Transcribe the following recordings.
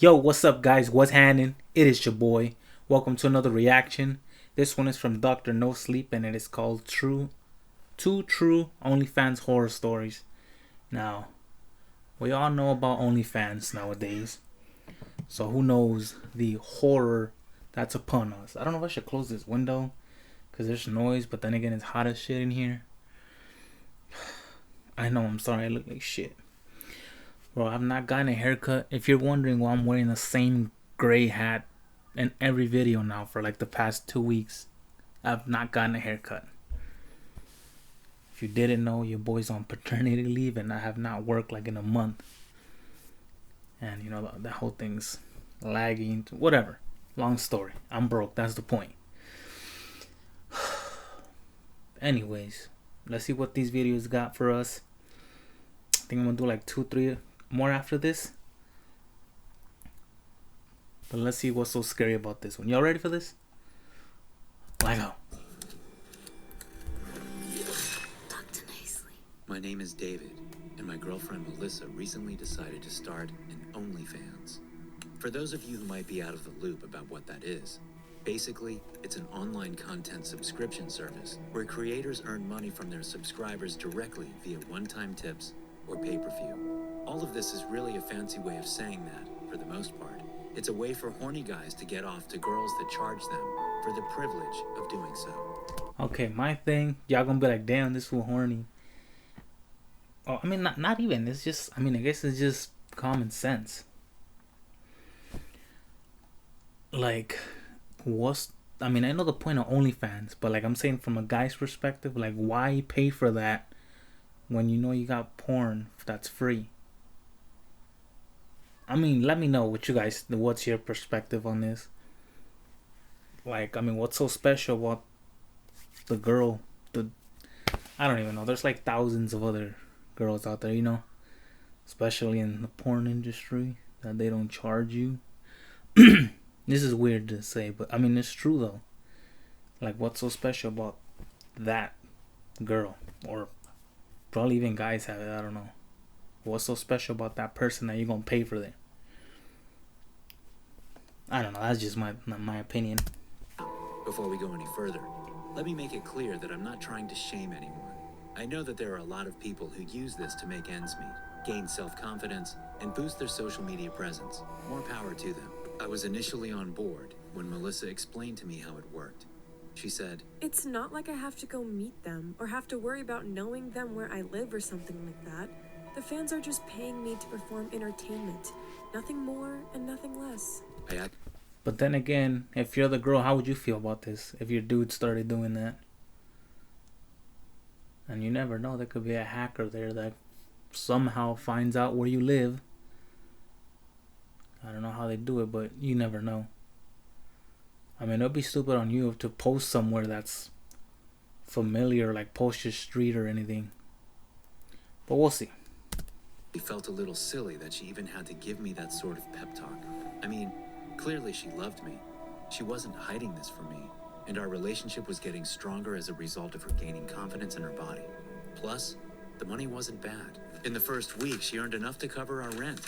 Yo, what's up, guys? What's happening? It is your boy. Welcome to another reaction. This one is from Dr. No Sleep, and it is called Two True OnlyFans Horror Stories. Now, we all know about OnlyFans nowadays, so who knows the horror that's upon us. I don't know if I should close this window because there's noise, but then again, it's hot as shit in here. I know, I'm sorry, I look like shit. Bro, I've not gotten a haircut. If you're wondering why I'm wearing the same gray hat in every video now for like the past 2 weeks, I've not gotten a haircut. If you didn't know, your boy's on paternity leave and I have not worked like in a month. And you know, that whole thing's lagging. Whatever. Long story. I'm broke. That's the point. Anyways, let's see what these videos got for us. I think I'm gonna do like 2-3 more after this. But let's see what's so scary about this one. Y'all ready for this? Let go. My name is David, and my girlfriend Melissa recently decided to start an OnlyFans. For those of you who might be out of the loop about what that is, basically, it's an online content subscription service where creators earn money from their subscribers directly via one-time tips or pay-per-view. All of this is really a fancy way of saying that, for the most part. It's a way for horny guys to get off to girls that charge them for the privilege of doing so. Okay, my thing, y'all gonna be like, damn, this fool horny. Oh, I mean, not even. It's just, I guess it's just common sense. Like, I know the point of OnlyFans, but like I'm saying from a guy's perspective, like why pay for that when you know you got porn that's free? I mean, let me know what's your perspective on this. Like, what's so special about the girl? I don't even know. There's like thousands of other girls out there, you know, especially in the porn industry, that they don't charge you. This is weird to say, but it's true though. Like, what's so special about that girl? Or probably even guys have it, I don't know. What's so special about that person that you're gonna pay for them? I don't know, that's just my opinion. Before we go any further, let me make it clear that I'm not trying to shame anyone. I know that there are a lot of people who use this to make ends meet, gain self-confidence, and boost their social media presence. More power to them. I was initially on board when Melissa explained to me how it worked. She said, "It's not like I have to go meet them or have to worry about knowing them where I live or something like that. The fans are just paying me to perform entertainment. Nothing more and nothing less." But then again, if you're the girl, how would you feel about this if your dude started doing that? And you never know, there could be a hacker there that somehow finds out where you live. I don't know how they do it, but you never know. It'll be stupid on you to post somewhere that's familiar, like post your street or anything. But we'll see. It felt a little silly that she even had to give me that sort of pep talk. Clearly she loved me. She wasn't hiding this from me, and our relationship was getting stronger as a result of her gaining confidence in her body. Plus, the money wasn't bad. In the first week, she earned enough to cover our rent.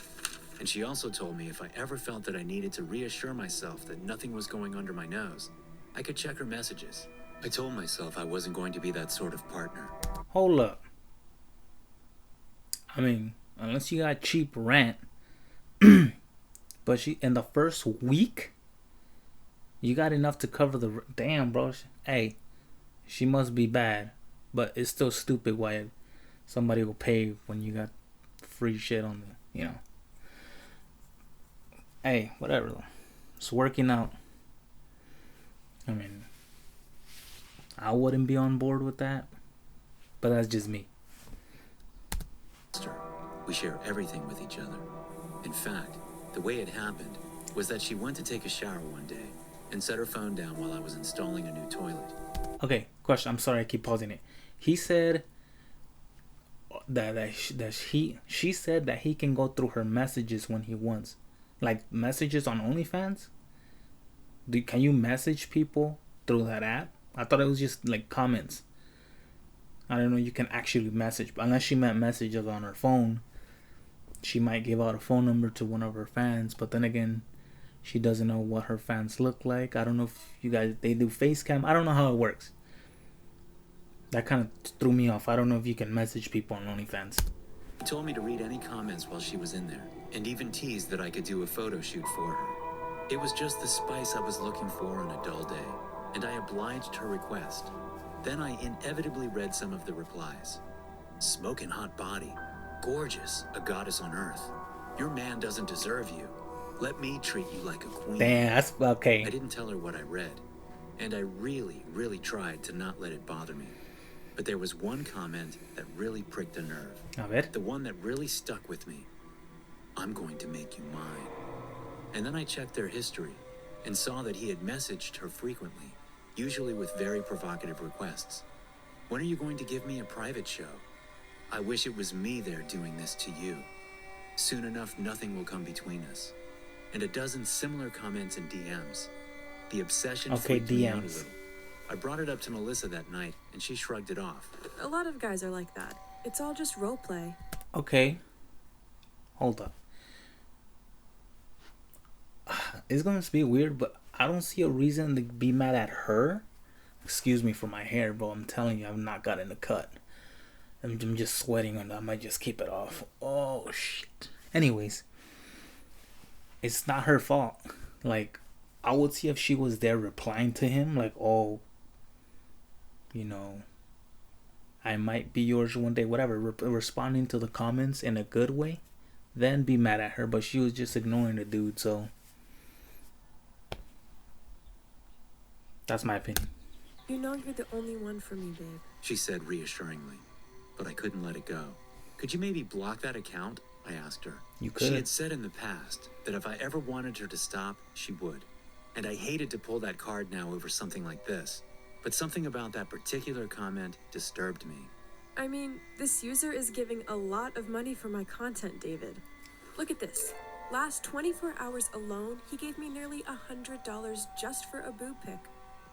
And she also told me if I ever felt that I needed to reassure myself that nothing was going under my nose, I could check her messages. I told myself I wasn't going to be that sort of partner. Hold up. Unless you got cheap rent, but she, in the first week, you got enough to cover the, damn, bro. Hey, she must be bad, but it's still stupid why somebody will pay when you got free shit on the, you know. Hey, whatever though. It's working out. I wouldn't be on board with that, but that's just me. We share everything with each other. In fact, the way it happened was that she went to take a shower one day and set her phone down while I was installing a new toilet. Okay, question. I'm sorry I keep pausing it. He said she said that he can go through her messages when he wants. Like messages on OnlyFans? Can you message people through that app? I thought it was just like comments. I don't know, you can actually message, unless she meant messages on her phone. she might give out a phone number to one of her fans, but then again, she doesn't know what her fans look like. I don't know if you guys, they do face cam. I don't know how it works. That kind of threw me off. I don't know if you can message people on OnlyFans. She told me to read any comments while she was in there, and even teased that I could do a photo shoot for her. It was just the spice I was looking for on a dull day, and I obliged her request. Then I inevitably read some of the replies. Smoking hot body. Gorgeous, a goddess on earth. Your man doesn't deserve you. Let me treat you like a queen. Damn, that's okay. I didn't tell her what I read, and I really, really tried to not let it bother me. But there was one comment that really pricked a nerve. A ver. The one that really stuck with me. I'm going to make you mine. And then I checked their history and saw that he had messaged her frequently, usually with very provocative requests. When are you going to give me a private show? I wish it was me there doing this to you. Soon enough, nothing will come between us. And a dozen similar comments and DMs. The obsession freaked me out a little. I brought it up to Melissa that night, and she shrugged it off. A lot of guys are like that. It's all just roleplay. Okay. Hold up. It's gonna be weird, but I don't see a reason to be mad at her. Excuse me for my hair, bro. I'm telling you, I've not gotten a cut. I'm just sweating and I might just keep it off. Oh, shit. Anyways. It's not her fault. Like, I would see if she was there replying to him. Like, oh, you know, I might be yours one day. Whatever. Responding to the comments in a good way. Then be mad at her. But she was just ignoring the dude, so. That's my opinion. You know you're the only one for me, babe. She said reassuringly. But I couldn't let it go. Could you maybe block that account? I asked her. You could. She had said in the past that if I ever wanted her to stop, she would. And I hated to pull that card now over something like this. But something about that particular comment disturbed me. I mean, this user is giving a lot of money for my content, David. Look at this. Last 24 hours alone, he gave me nearly $100 just for a boob pic.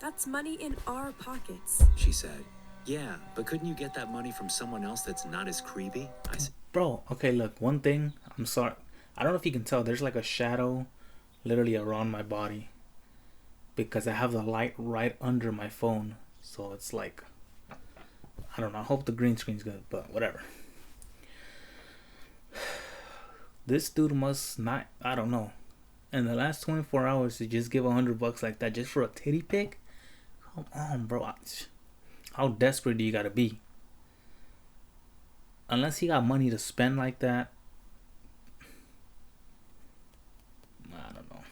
That's money in our pockets. She said. Yeah, but couldn't you get that money from someone else that's not as creepy? I said. Bro, okay, look, one thing, I'm sorry. I don't know if you can tell, there's like a shadow literally around my body. Because I have the light right under my phone. So it's like, I don't know, I hope the green screen's good, but whatever. This dude must not, I don't know. In the last 24 hours to just give $100 like that just for a titty pic? Come on, bro. How desperate do you gotta be? Unless he got money to spend like that. I don't know.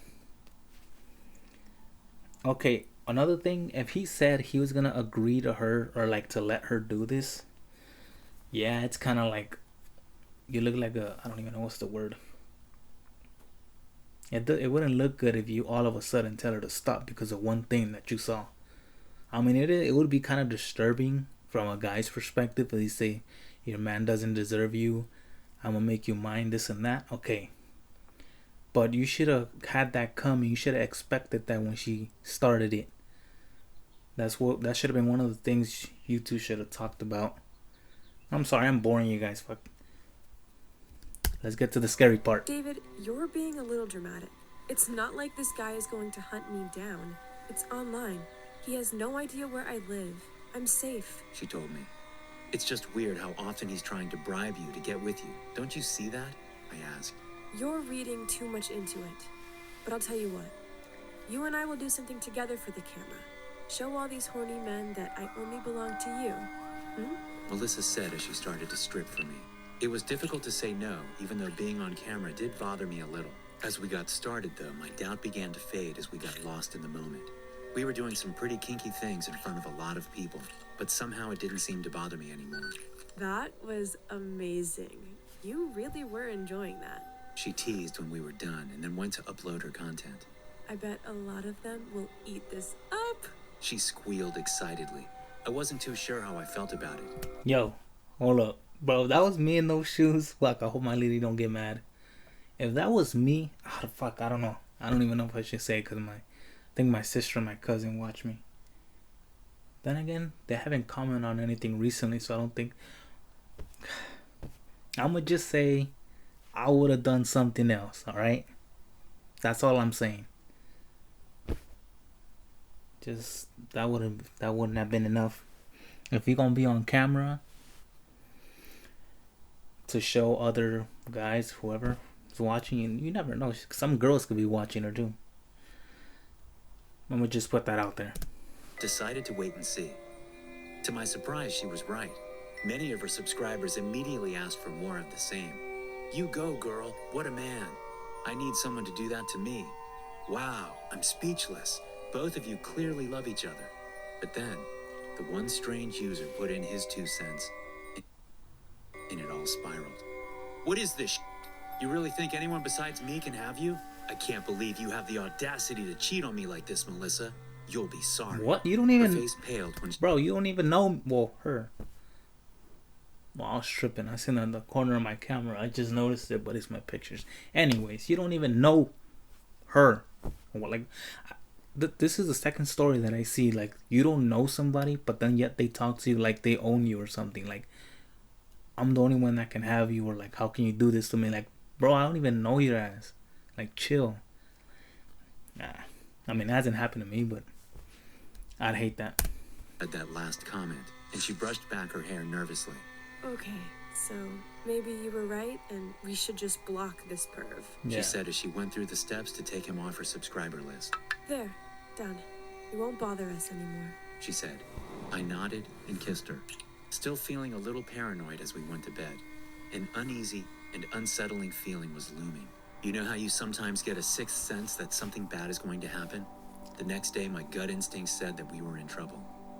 Okay, another thing. If he said he was gonna agree to her or like to let her do this. Yeah, it's kind of like. You look like a. I don't even know what's the word. It wouldn't look good if you all of a sudden tell her to stop because of one thing that you saw. I mean, it would be kind of disturbing from a guy's perspective. If they say, your man doesn't deserve you, I'm going to make you mine, this and that. Okay. But you should have had that coming. You should have expected that when she started it. That should have been one of the things you two should have talked about. I'm sorry, I'm boring you guys. Fuck. Let's get to the scary part. David, you're being a little dramatic. It's not like this guy is going to hunt me down. It's online. He has no idea where I live. I'm safe. She told me. It's just weird how often he's trying to bribe you to get with you. Don't you see that? I asked. You're reading too much into it. But I'll tell you what. You and I will do something together for the camera. Show all these horny men that I only belong to you. Melissa said as she started to strip for me. It was difficult to say no, even though being on camera did bother me a little. As we got started, though, my doubt began to fade as we got lost in the moment. We were doing some pretty kinky things in front of a lot of people, but somehow it didn't seem to bother me anymore. That was amazing. You really were enjoying that. She teased when we were done and then went to upload her content. I bet a lot of them will eat this up. She squealed excitedly. I wasn't too sure how I felt about it. Yo, hold up. Bro, if that was me in those shoes, fuck, I hope my lady don't get mad. If that was me, fuck, I don't know. I don't even know if I should say it because I think my sister and my cousin watch me. Then again, they haven't commented on anything recently, so I don't think. I'm going to just say I would have done something else. All right, that's all I'm saying. Just that wouldn't have been enough. If you're gonna be on camera to show other guys, whoever is watching, you never know. Some girls could be watching her too. I'm gonna just put that out there. Decided to wait and see. To my surprise, she was right. Many of her subscribers immediately asked for more of the same. You go, girl. What a man. I need someone to do that to me. Wow, I'm speechless. Both of you clearly love each other. But then, the one strange user put in his 2 cents, and it all spiraled. What is this? You really think anyone besides me can have you? I can't believe you have the audacity to cheat on me like this, Melissa. You'll be sorry. What? You don't even... Her face paled when she... Bro, you don't even know... Well, her. Well, I was tripping. I seen it in the corner of my camera. I just noticed it, but it's my pictures. Anyways, you don't even know her. Well, like, this is the second story that I see. Like, you don't know somebody, but then yet they talk to you like they own you or something. Like, I'm the only one that can have you, or like, how can you do this to me? Like, bro, I don't even know your ass. Like, chill. Nah. I mean, it hasn't happened to me, but I'd hate that. At that last comment, and she brushed back her hair nervously. Okay, so maybe you were right, and we should just block this perv. She said as she went through the steps to take him off her subscriber list. There, done. He won't bother us anymore, she said. I nodded and kissed her, still feeling a little paranoid as we went to bed. An uneasy and unsettling feeling was looming. You know how you sometimes get a sixth sense that something bad is going to happen? The next day, my gut instinct said that we were in trouble.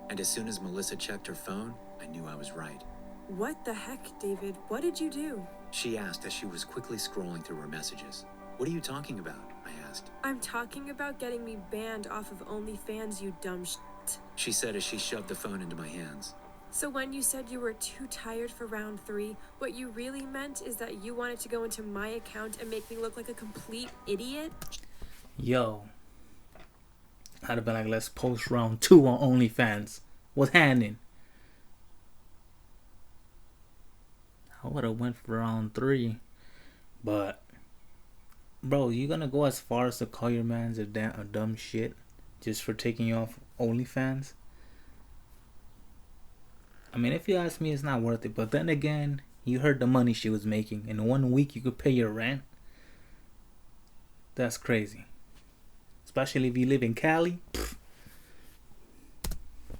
And as soon as Melissa checked her phone, I knew I was right. What the heck, David? What did you do? She asked as she was quickly scrolling through her messages. What are you talking about? I asked. I'm talking about getting me banned off of OnlyFans, you dumb shit. She said as she shoved the phone into my hands. So when you said you were too tired for round 3, what you really meant is that you wanted to go into my account and make me look like a complete idiot? Yo. I'd have been like, let's post round 2 on OnlyFans. What's happening? I would have went for round 3. But, bro, you gonna go as far as to call your mans a dumb shit just for taking you off OnlyFans? I mean, if you ask me, it's not worth it. But then again, you heard the money she was making. In 1 week, you could pay your rent. That's crazy. Especially if you live in Cali.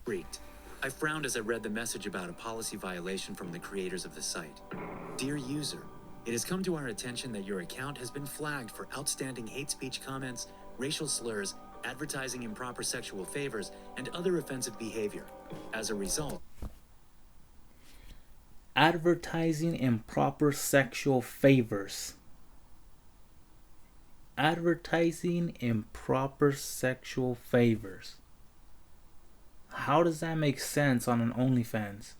Freaked. I frowned as I read the message about a policy violation from the creators of the site. Dear user, it has come to our attention that your account has been flagged for outstanding hate speech comments, racial slurs, advertising improper sexual favors, and other offensive behavior. As a result... Advertising improper sexual favors. Advertising improper sexual favors. How does that make sense on an OnlyFans?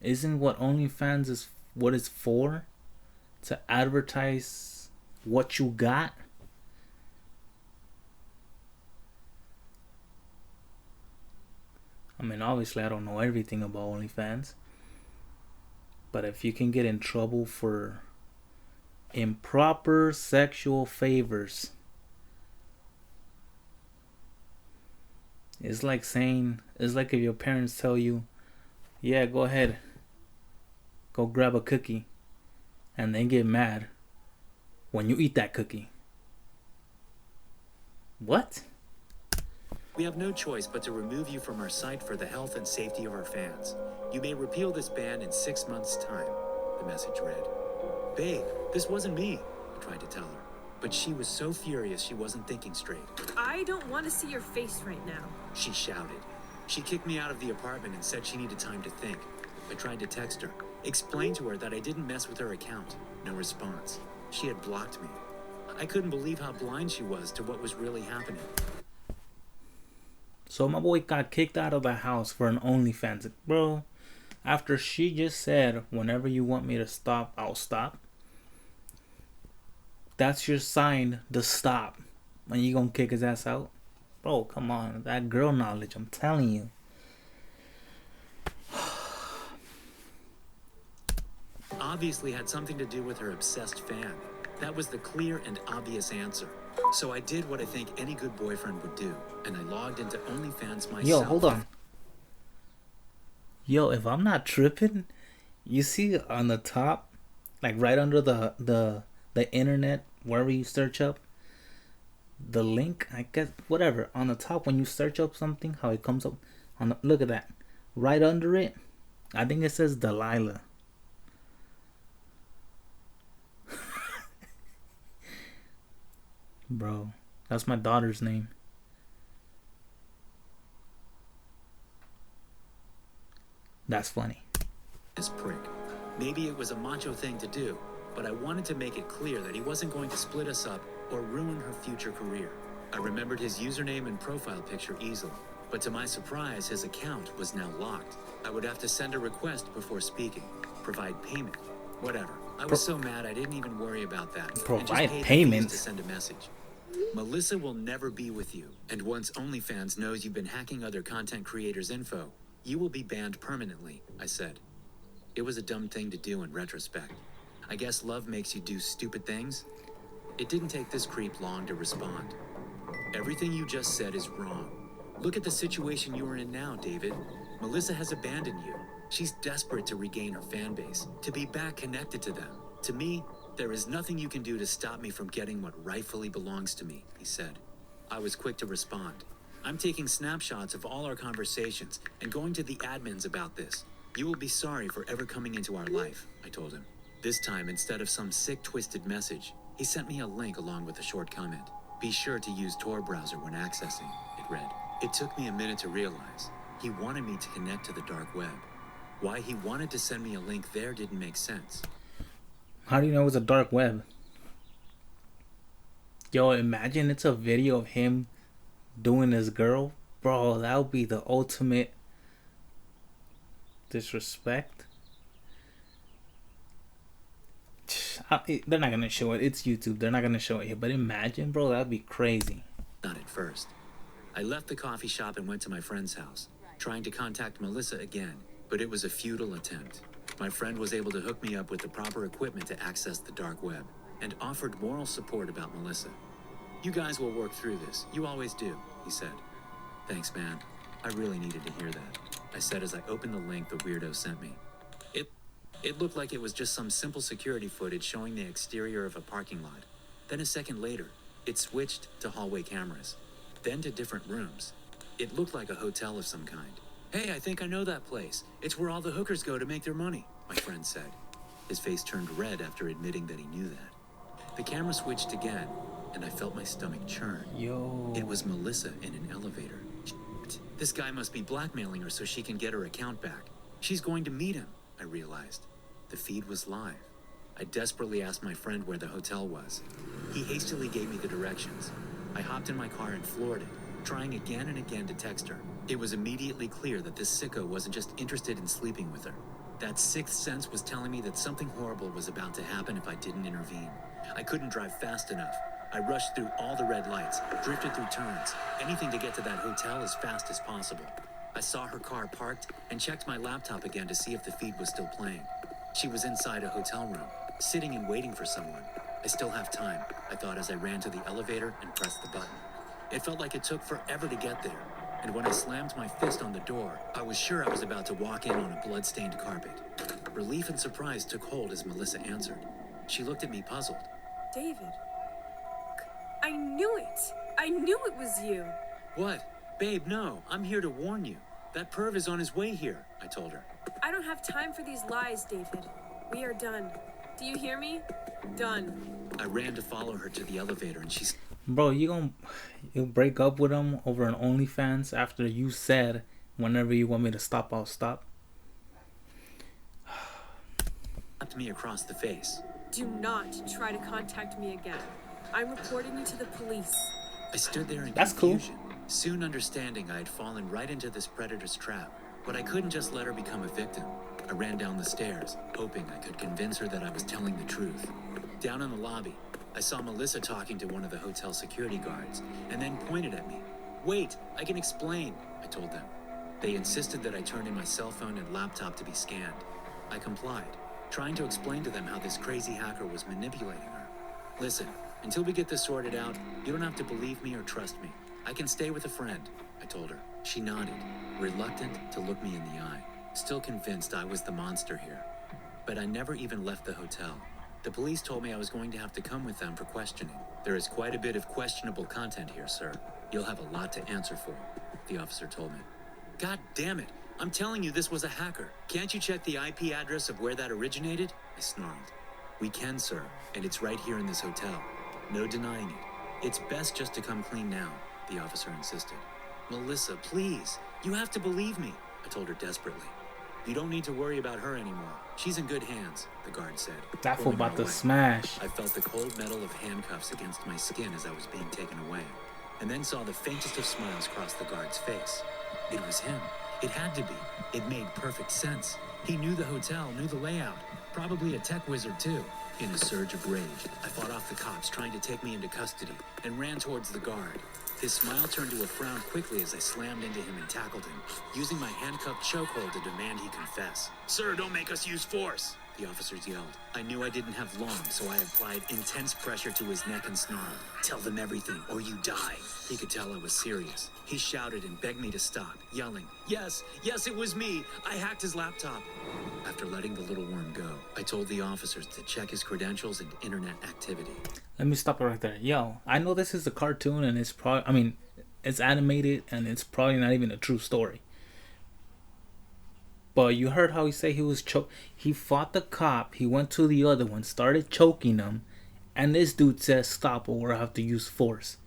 Isn't what OnlyFans is what it's for? To advertise what you got? I mean, obviously I don't know everything about OnlyFans. But if you can get in trouble for improper sexual favors, it's like if your parents tell you, yeah, go ahead, go grab a cookie, and then get mad when you eat that cookie. What? We have no choice but to remove you from our site for the health and safety of our fans. You may repeal this ban in 6 months' time, the message read. Babe, this wasn't me, I tried to tell her. But she was so furious she wasn't thinking straight. I don't want to see your face right now, she shouted. She kicked me out of the apartment and said she needed time to think. I tried to text her, explain to her that I didn't mess with her account. No response. She had blocked me. I couldn't believe how blind she was to what was really happening. So my boy got kicked out of the house for an OnlyFans. Bro, after she just said, whenever you want me to stop, I'll stop. That's your sign to stop. And you gonna kick his ass out? Bro, come on. That girl knowledge, I'm telling you. obviously had something to do with her obsessed fan. That was the clear and obvious answer. So I did what I think any good boyfriend would do, and I logged into OnlyFans myself. Yo, hold on. Yo, if I'm not tripping, you see on the top, like right under the internet, wherever you search up, the link, I guess, whatever, on the top when you search up something, how it comes up on the, look at that. Right under it, I think it says Delilah. Bro, that's my daughter's name. That's funny. This prick. Maybe it was a macho thing to do, but I wanted to make it clear that he wasn't going to split us up or ruin her future career. I remembered his username and profile picture easily, but to my surprise, his account was now locked. I would have to send a request before speaking, provide payment, whatever. I was so mad I didn't even worry about that. Provide payment to send a message. Melissa will never be with you, and once OnlyFans knows you've been hacking other content creators' info, you will be banned permanently, I said. It was a dumb thing to do in retrospect. I guess love makes you do stupid things. It didn't take this creep long to respond. Everything you just said is wrong. Look at the situation you are in now, David. Melissa has abandoned you. She's desperate to regain her fan base, to be back connected to them. To me, there is nothing you can do to stop me from getting what rightfully belongs to me, he said. I was quick to respond. I'm taking snapshots of all our conversations and going to the admins about this. You will be sorry for ever coming into our life, I told him. This time, instead of some sick, twisted message, he sent me a link along with a short comment. Be sure to use Tor browser when accessing, it read. It took me a minute to realize. He wanted me to connect to the dark web. Why he wanted to send me a link there didn't make sense. How do you know it's a dark web? Yo, imagine it's a video of him doing his girl. Bro, that would be the ultimate disrespect. They're not gonna show it. It's YouTube. They're not gonna show it here. But imagine, bro, that'd be crazy. Not at first. I left the coffee shop and went to my friend's house, trying to contact Melissa again, but it was a futile attempt. My friend was able to hook me up with the proper equipment to access the dark web, and offered moral support about Melissa. You guys will work through this. You always do, he said. Thanks, man. I really needed to hear that, I said as I opened the link the weirdo sent me. It looked like it was just some simple security footage showing the exterior of a parking lot. Then a second later, it switched to hallway cameras, then to different rooms. It looked like a hotel of some kind. Hey, I think I know that place. It's where all the hookers go to make their money, my friend said. His face turned red after admitting that he knew that. The camera switched again, and I felt my stomach churn. Yo. It was Melissa in an elevator. Shit. This guy must be blackmailing her so she can get her account back. She's going to meet him, I realized. The feed was live. I desperately asked my friend where the hotel was. He hastily gave me the directions. I hopped in my car and floored it, trying again and again to text her. It was immediately clear that this sicko wasn't just interested in sleeping with her. That sixth sense was telling me that something horrible was about to happen if I didn't intervene. I couldn't drive fast enough. I rushed through all the red lights, drifted through turns, anything to get to that hotel as fast as possible. I saw her car parked and checked my laptop again to see if the feed was still playing. She was inside a hotel room, sitting and waiting for someone. I still have time, I thought as I ran to the elevator and pressed the button. It felt like it took forever to get there, and when I slammed my fist on the door, I was sure I was about to walk in on a blood-stained carpet. Relief and surprise took hold as Melissa answered. She looked at me puzzled. David. I knew it! I knew it was you! What? Babe, no. I'm here to warn you. That perv is on his way here, I told her. I don't have time for these lies, David. We are done. Do you hear me? Done. I ran to follow her to the elevator and she's... Bro, you break up with him over an OnlyFans after you said whenever you want me to stop, I'll stop? Slapped me across the face. Do not try to contact me again. I'm reporting you to the police. I stood there in That's confusion, soon understanding I had fallen right into this predator's trap. But I couldn't just let her become a victim. I ran down the stairs, hoping I could convince her that I was telling the truth. Down in the lobby, I saw Melissa talking to one of the hotel security guards, and then pointed at me. Wait, I can explain, I told them. They insisted that I turn in my cell phone and laptop to be scanned. I complied. trying to explain to them how this crazy hacker was manipulating her. Listen, until we get this sorted out, you don't have to believe me or trust me. I can stay with a friend, I told her. She nodded, reluctant to look me in the eye, still convinced I was the monster here. But I never even left the hotel. The police told me I was going to have to come with them for questioning. There is quite a bit of questionable content here, sir. You'll have a lot to answer for, the officer told me. God damn it! I'm telling you this was a hacker. Can't you check the IP address of where that originated? I snarled. We can, sir, and it's right here in this hotel. No denying it. It's best just to come clean now, the officer insisted. Melissa, please. You have to believe me, I told her desperately. You don't need to worry about her anymore. She's in good hands, the guard said. That fool about to smash. I felt the cold metal of handcuffs against my skin as I was being taken away, and then saw the faintest of smiles cross the guard's face. It was him. It had to be. It made perfect sense. He knew the hotel, knew the layout. Probably a tech wizard, too. In a surge of rage, I fought off the cops trying to take me into custody and ran towards the guard. His smile turned to a frown quickly as I slammed into him and tackled him, using my handcuffed chokehold to demand he confess. Sir, don't make us use force, the officers yelled. I knew I didn't have long, so I applied intense pressure to his neck and snarled. Tell them everything, or you die. He could tell I was serious. He shouted and begged me to stop, yelling, yes, it was me. I hacked his laptop. After letting the little worm go, I told the officers to check his credentials and internet activity. Let me stop it right there. Yo, I know this is a cartoon and it's probably, I mean, it's animated and it's probably not even a true story. But you heard how he said he was he fought the cop, he went to the other one, started choking him, and this dude says stop or I have to use force.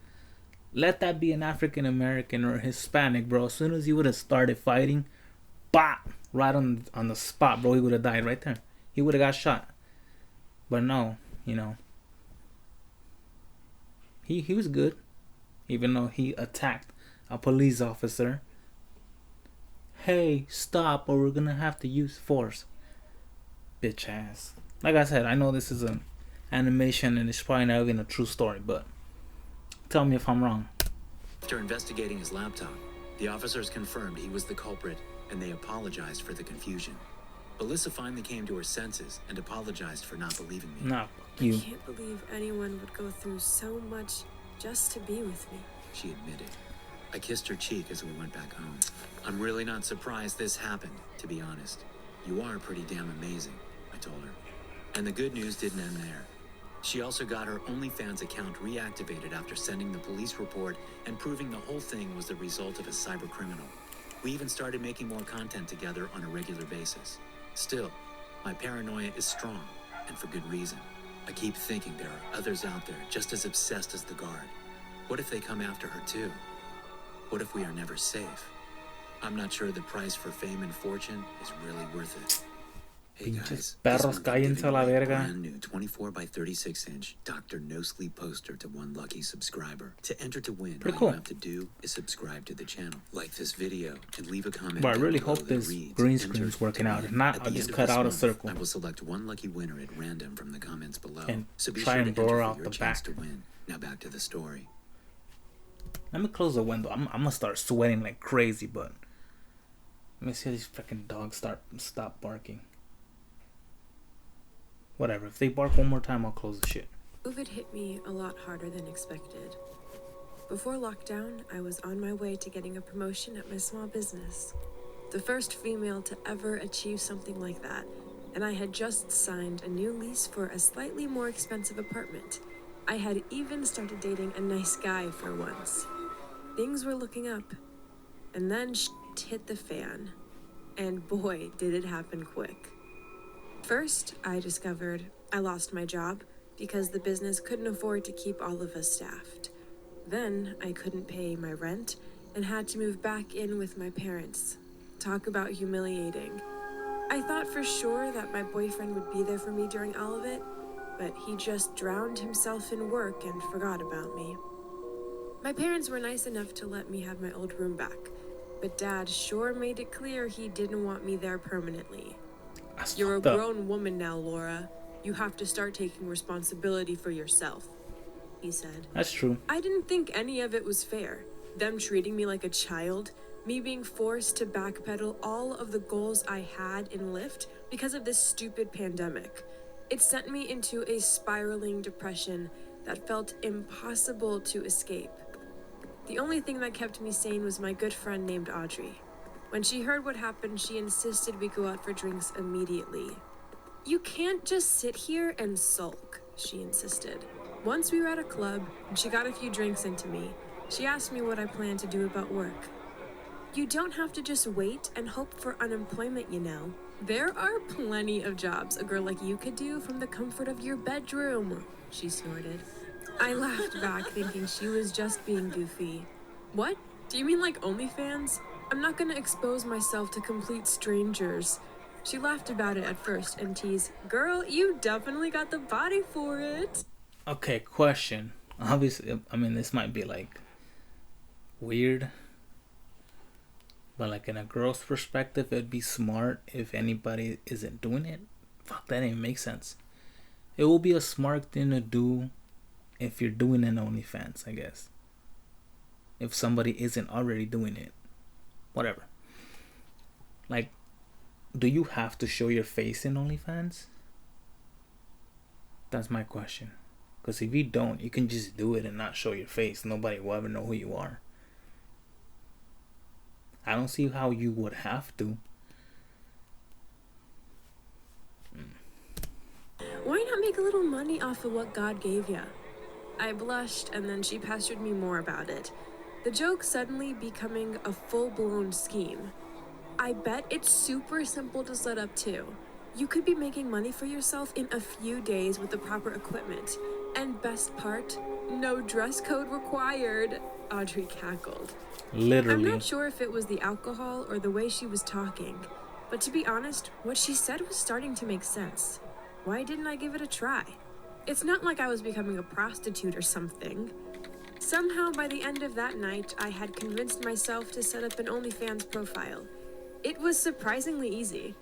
Let that be an African American or Hispanic, bro. As soon as he would have started fighting, bop, right on the spot, bro, he would have died right there. He would have got shot. But no, you know. He was good, even though he attacked a police officer. Hey, stop or we're gonna have to use force. Bitch ass. Like I said, I know this is an animation and it's probably not even a true story, but tell me if I'm wrong. After investigating his laptop, the officers confirmed he was the culprit and they apologized for the confusion. Alyssa finally came to her senses and apologized for not believing me. Nah, you. I can't believe anyone would go through so much just to be with me, she admitted. I kissed her cheek as we went back home. I'm really not surprised this happened, to be honest. You are pretty damn amazing, I told her. And the good news didn't end there. She also got her OnlyFans account reactivated after sending the police report and proving the whole thing was the result of a cyber criminal. We even started making more content together on a regular basis. Still, my paranoia is strong, and for good reason. I keep thinking there are others out there just as obsessed as the guard. What if they come after her too? What if we are never safe? I'm not sure the price for fame and fortune is really worth it. Hey guys, perros, cállense a la verga. Brand new 24 by 36 inch Dr. No Sleep poster to one lucky subscriber. To enter to win, Pretty all cool. you have to do is subscribe to the channel, like this video, and leave a comment. But I really down below hope that this reads, green "Enter screen is to working out. win." If not, At I'll the just end of cut this out a month, circle I will select one lucky winner at random from the comments below. and So be try sure and to enter blur for out your the chance back. to win. Now back to the story. Let me close the window. I'm gonna start sweating like crazy, but let me see these freaking dogs stop barking. Whatever. If they bark one more time, I'll close the shit. COVID hit me a lot harder than expected. Before lockdown, I was on my way to getting a promotion at my small business. The first female to ever achieve something like that, and I had just signed a new lease for a slightly more expensive apartment. I had even started dating a nice guy for once. Things were looking up, and then shit hit the fan. And boy, did it happen quick. First, I discovered I lost my job because the business couldn't afford to keep all of us staffed. Then I couldn't pay my rent and had to move back in with my parents. Talk about humiliating. I thought for sure that my boyfriend would be there for me during all of it, but he just drowned himself in work and forgot about me. My parents were nice enough to let me have my old room back, but Dad sure made it clear he didn't want me there permanently. That's You're a fucked up. grown woman now, Laura. You have to start taking responsibility for yourself, he said. That's true. I didn't think any of it was fair. Them treating me like a child, Me being forced to backpedal all of the goals I had in Lyft because of this stupid pandemic. It sent me into a spiraling depression that felt impossible to escape. The only thing that kept me sane was my good friend named Audrey. When she heard what happened, she insisted we go out for drinks immediately. You can't just sit here and sulk, she insisted. Once we were at a club, and she got a few drinks into me, she asked me what I planned to do about work. You don't have to just wait and hope for unemployment, you know. There are plenty of jobs a girl like you could do from the comfort of your bedroom, she snorted. I laughed back, thinking she was just being goofy. What? Do you mean like OnlyFans? I'm not gonna expose myself to complete strangers. She laughed about it at first and teased, girl, you definitely got the body for it. Okay, question. Obviously, I mean, this might be like weird, but like in a girl's perspective, it'd be smart if anybody isn't doing it. Fuck, that didn't make sense. It will be a smart thing to do if you're doing an OnlyFans, I guess. If somebody isn't already doing it. Whatever. Like, do you have to show your face in OnlyFans? That's my question. Because if you don't, you can just do it and not show your face. Nobody will ever know who you are. I don't see how you would have to. Why not make a little money off of what God gave ya? I blushed, and then she pestered me more about it. The joke suddenly becoming a full-blown scheme. I bet it's super simple to set up too. You could be making money for yourself in a few days with the proper equipment. And best part, no dress code required, Audrey cackled. Literally. I'm not sure if it was the alcohol or the way she was talking, but to be honest, what she said was starting to make sense. Why didn't I give it a try? It's not like I was becoming a prostitute or something. Somehow, by the end of that night, I had convinced myself to set up an OnlyFans profile. It was surprisingly easy.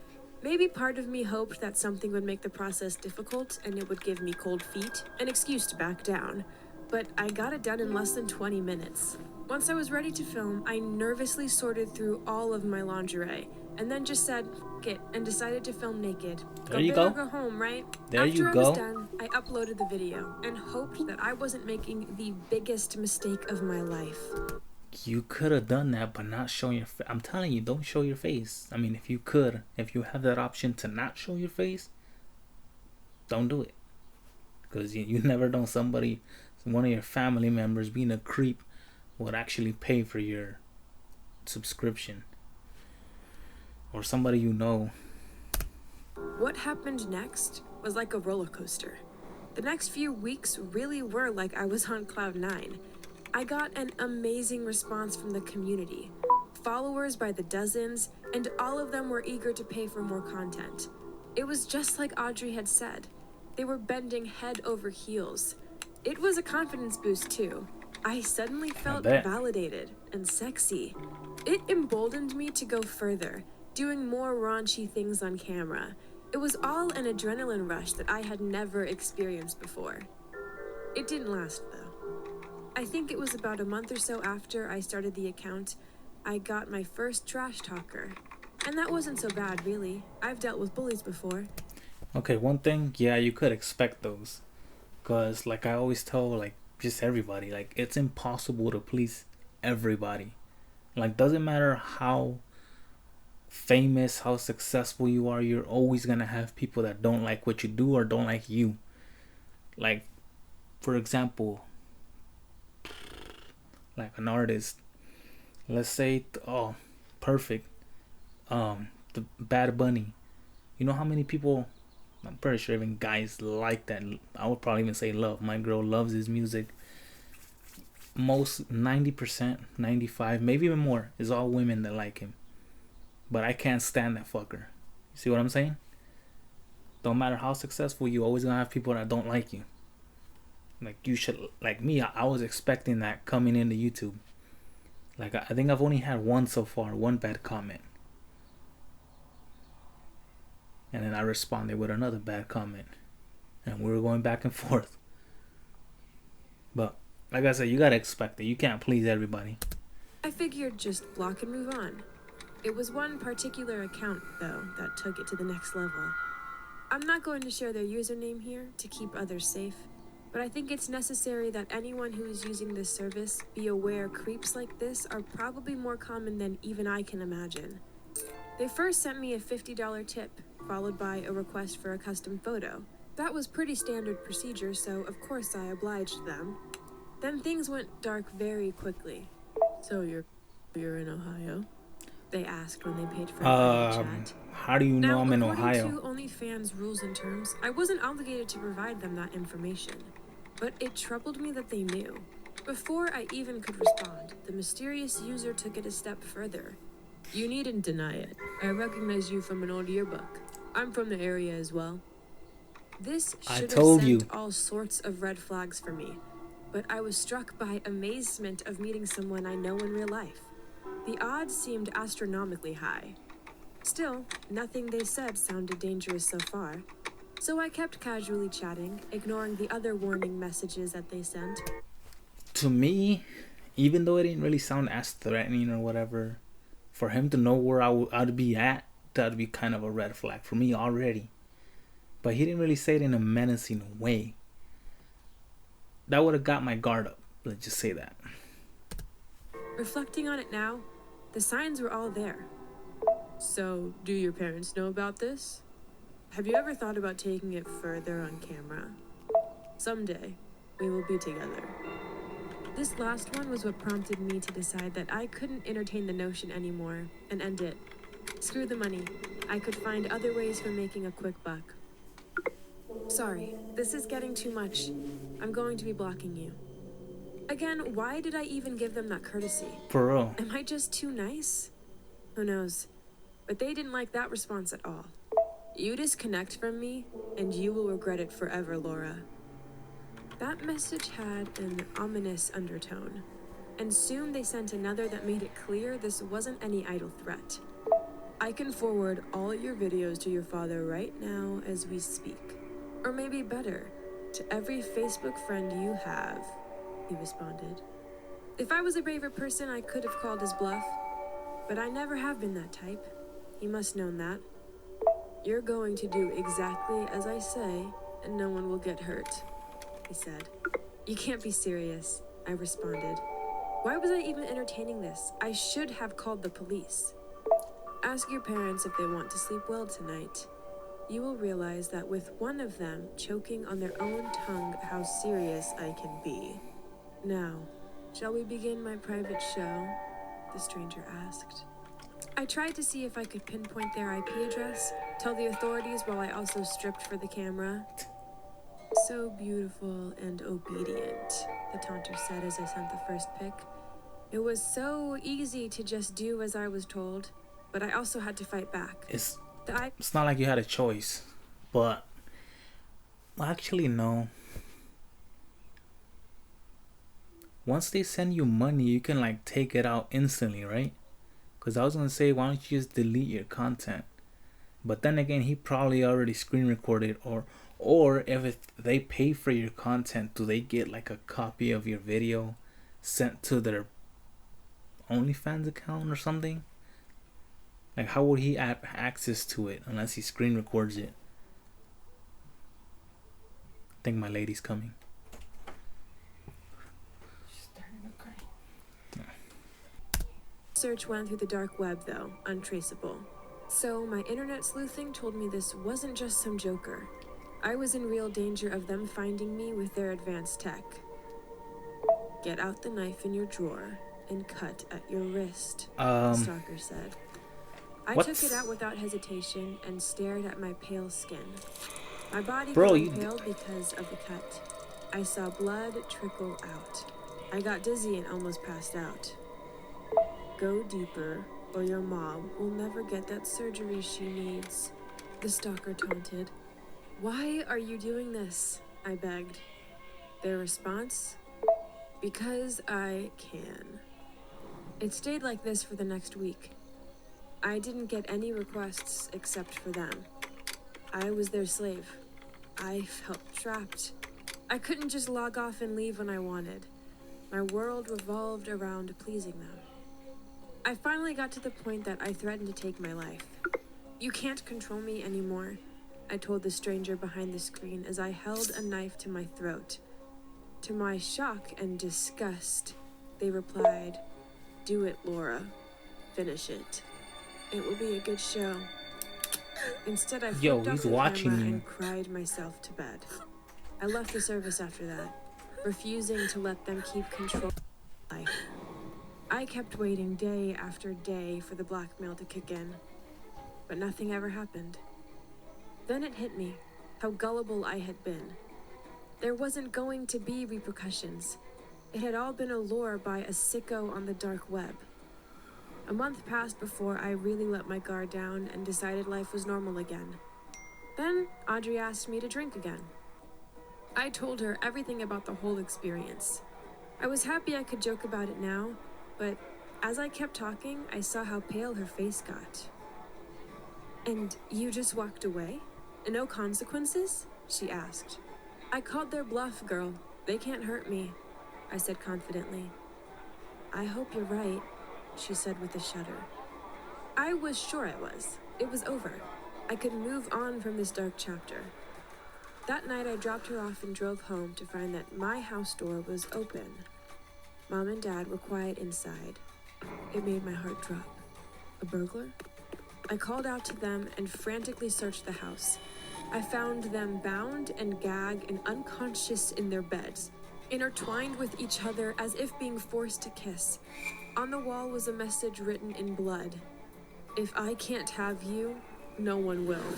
Maybe part of me hoped that something would make the process difficult and it would give me cold feet, an excuse to back down. But I got it done in less than 20 minutes. Once I was ready to film, I nervously sorted through all of my lingerie, and then just said, "F it," and decided to film naked. There you go. Go home, right? There After you I go. was done, I uploaded the video and hoped that I wasn't making the biggest mistake of my life. You could have done that, but not showing your face. I'm telling you, don't show your face. I mean, if you have that option to not show your face, don't do it. Because you never know, one of your family members being a creep would actually pay for your subscription. Or somebody you know. What happened next was like a roller coaster. The next few weeks really were like I was on cloud 9. I got an amazing response from the community. Followers by the dozens, and all of them were eager to pay for more content. It was just like Audrey had said. They were bending head over heels. It was a confidence boost too. I suddenly felt validated and sexy. It emboldened me to go further, doing more raunchy things on camera. It was all an adrenaline rush that I had never experienced before. It didn't last though. I think it was about a month or so after I started the account, I got my first trash talker. And that wasn't so bad, really. I've dealt with bullies before. Okay, one thing, yeah, you could expect those. Because, like I always tell, like, just everybody, like, it's impossible to please everybody. Like, doesn't matter how famous, how successful you are, you're always gonna have people that don't like what you do or don't like you. Like, for example, like an artist, let's say, perfect, the Bad Bunny. You know how many people, I'm pretty sure even guys like that. I would probably even say love. My girl loves his music. Most 90%, 95, maybe even more, is all women that like him. But I can't stand that fucker. You see what I'm saying? Don't matter how successful, you always gonna have people that don't like you. Like, you should, like me, I was expecting that coming into YouTube. Like, I think I've only had one so far, one bad comment. And then I responded with another bad comment. And we were going back and forth. But, like I said, you gotta expect it. You can't please everybody. I figured just block and move on. It was one particular account, though, that took it to the next level. I'm not going to share their username here to keep others safe, but I think it's necessary that anyone who is using this service be aware creeps like this are probably more common than even I can imagine. They first sent me a $50 tip, followed by a request for a custom photo. That was pretty standard procedure, so of course I obliged them. Then things went dark very quickly. So you're in Ohio? They asked when they paid for a private chat. How do you know Now, I'm in according Ohio? to OnlyFans rules and terms, I wasn't obligated to provide them that information. But it troubled me that they knew. Before I even could respond, the mysterious user took it a step further. You needn't deny it. I recognize you from an old yearbook. I'm from the area as well. This should have sent all sorts of red flags for me, but I was struck by amazement of meeting someone I know in real life. The odds seemed astronomically high. Still, nothing they said sounded dangerous so far, so I kept casually chatting, ignoring the other warning messages that they sent. To me, even though it didn't really sound as threatening or whatever, for him to know where I'd be at, that'd be kind of a red flag for me already. But he didn't really say it in a menacing way. That would have got my guard up. Let's just say that. Reflecting on it now, the signs were all there. So, do your parents know about this? Have you ever thought about taking it further on camera? Someday, we will be together. This last one was what prompted me to decide that I couldn't entertain the notion anymore and end it. Screw the money. I could find other ways for making a quick buck. Sorry, this is getting too much. I'm going to be blocking you. Again, why did I even give them that courtesy? For real. Am I just too nice? Who knows? But they didn't like that response at all. You disconnect from me, and you will regret it forever, Laura. That message had an ominous undertone, and soon they sent another that made it clear this wasn't any idle threat. I can forward all your videos to your father right now as we speak. Or maybe better, to every Facebook friend you have, he responded. If I was a braver person, I could have called his bluff, but I never have been that type. You must know that. You're going to do exactly as I say, and no one will get hurt, he said. You can't be serious, I responded. Why was I even entertaining this? I should have called the police. Ask your parents if they want to sleep well tonight. You will realize that with one of them choking on their own tongue, how serious I can be. Now, shall we begin my private show? The stranger asked. I tried to see if I could pinpoint their IP address, tell the authorities while I also stripped for the camera. So beautiful and obedient, the taunter said as I sent the first pic. It was so easy to just do as I was told, but I also had to fight back. It's not like you had a choice, but actually no. Once they send you money, you can like take it out instantly, right? Because I was gonna say, why don't you just delete your content? But then again, he probably already screen recorded, or if they pay for your content, do they get like a copy of your video sent to their OnlyFans account or something? Like, how would he have access to it unless he screen records it? I think my lady's coming. She's starting to cry. Search went through the dark web, though, untraceable. So my internet sleuthing told me this wasn't just some joker. I was in real danger of them finding me with their advanced tech. Get out the knife in your drawer and cut at your wrist, the stalker said. I took it out without hesitation and stared at my pale skin. My body was pale because of the cut. I saw blood trickle out. I got dizzy and almost passed out. Go deeper, or your mom will never get that surgery she needs, the stalker taunted. Why are you doing this? I begged. Their response? Because I can. It stayed like this for the next week. I didn't get any requests except for them. I was their slave. I felt trapped. I couldn't just log off and leave when I wanted. My world revolved around pleasing them. I finally got to the point that I threatened to take my life. "You can't control me anymore," I told the stranger behind the screen as I held a knife to my throat. To my shock and disgust, they replied, "Do it, Laura. Finish it. It will be a good show." Instead, I Yo, flipped off he's the watching camera you. and cried myself to bed. I left the service after that, refusing to let them keep control of my life. I kept waiting day after day for the blackmail to kick in, but nothing ever happened. Then it hit me how gullible I had been. There wasn't going to be repercussions. It had all been a lure by a sicko on the dark web. A month passed before I really let my guard down and decided life was normal again. Then Audrey asked me to drink again. I told her everything about the whole experience. I was happy I could joke about it now, but as I kept talking, I saw how pale her face got. "And you just walked away? No consequences?" she asked. "I called their bluff, girl. They can't hurt me," I said confidently. "I hope you're right," she said with a shudder. I was sure I was. It was over. I could move on from this dark chapter. That night I dropped her off and drove home to find that my house door was open. Mom and Dad were quiet inside. It made my heart drop. A burglar? I called out to them and frantically searched the house. I found them bound and gagged and unconscious in their beds, intertwined with each other as if being forced to kiss. On the wall was a message written in blood. "If I can't have you, no one will."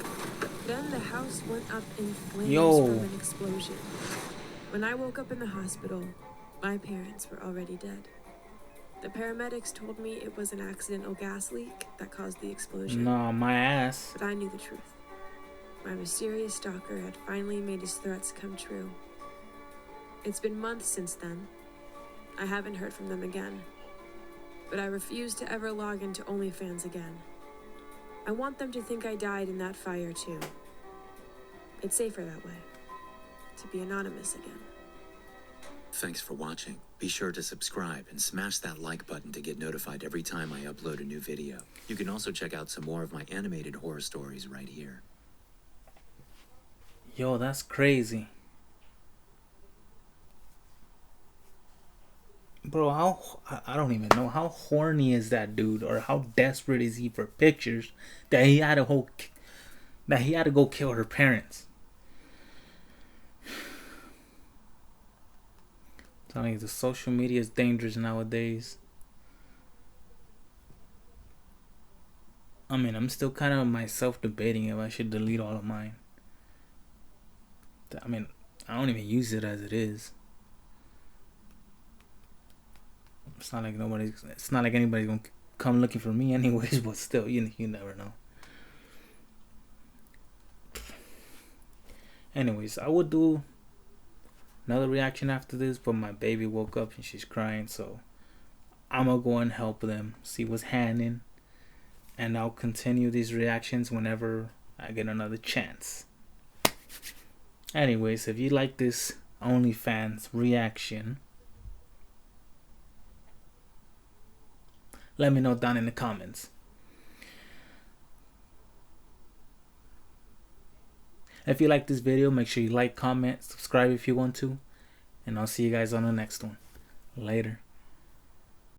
Then the house went up in flames Yo. from an explosion. When I woke up in the hospital, my parents were already dead. The paramedics told me it was an accidental gas leak that caused the explosion. Nah, my ass. But I knew the truth. My mysterious stalker had finally made his threats come true. It's been months since then. I haven't heard from them again. But I refuse to ever log into OnlyFans again. I want them to think I died in that fire too. It's safer that way. To be anonymous again. Thanks for watching. Be sure to subscribe and smash that like button to get notified every time I upload a new video. You can also check out some more of my animated horror stories right here. Yo, that's crazy. Bro, I don't even know how horny is that dude, or how desperate is he for pictures that he had to go kill her parents. I'm telling you, the social media is dangerous nowadays. I mean, I'm still kind of myself debating if I should delete all of mine. I mean, I don't even use it as it is. It's not like anybody's gonna come looking for me anyways, but still, you never know. Anyways, I would do another reaction after this, but my baby woke up and she's crying, so I'm gonna go and help them, see what's happening, and I'll continue these reactions whenever I get another chance. Anyways, if you like this OnlyFans reaction, let me know down in the comments. If you like this video, make sure you like, comment, subscribe if you want to, and I'll see you guys on the next one. Later.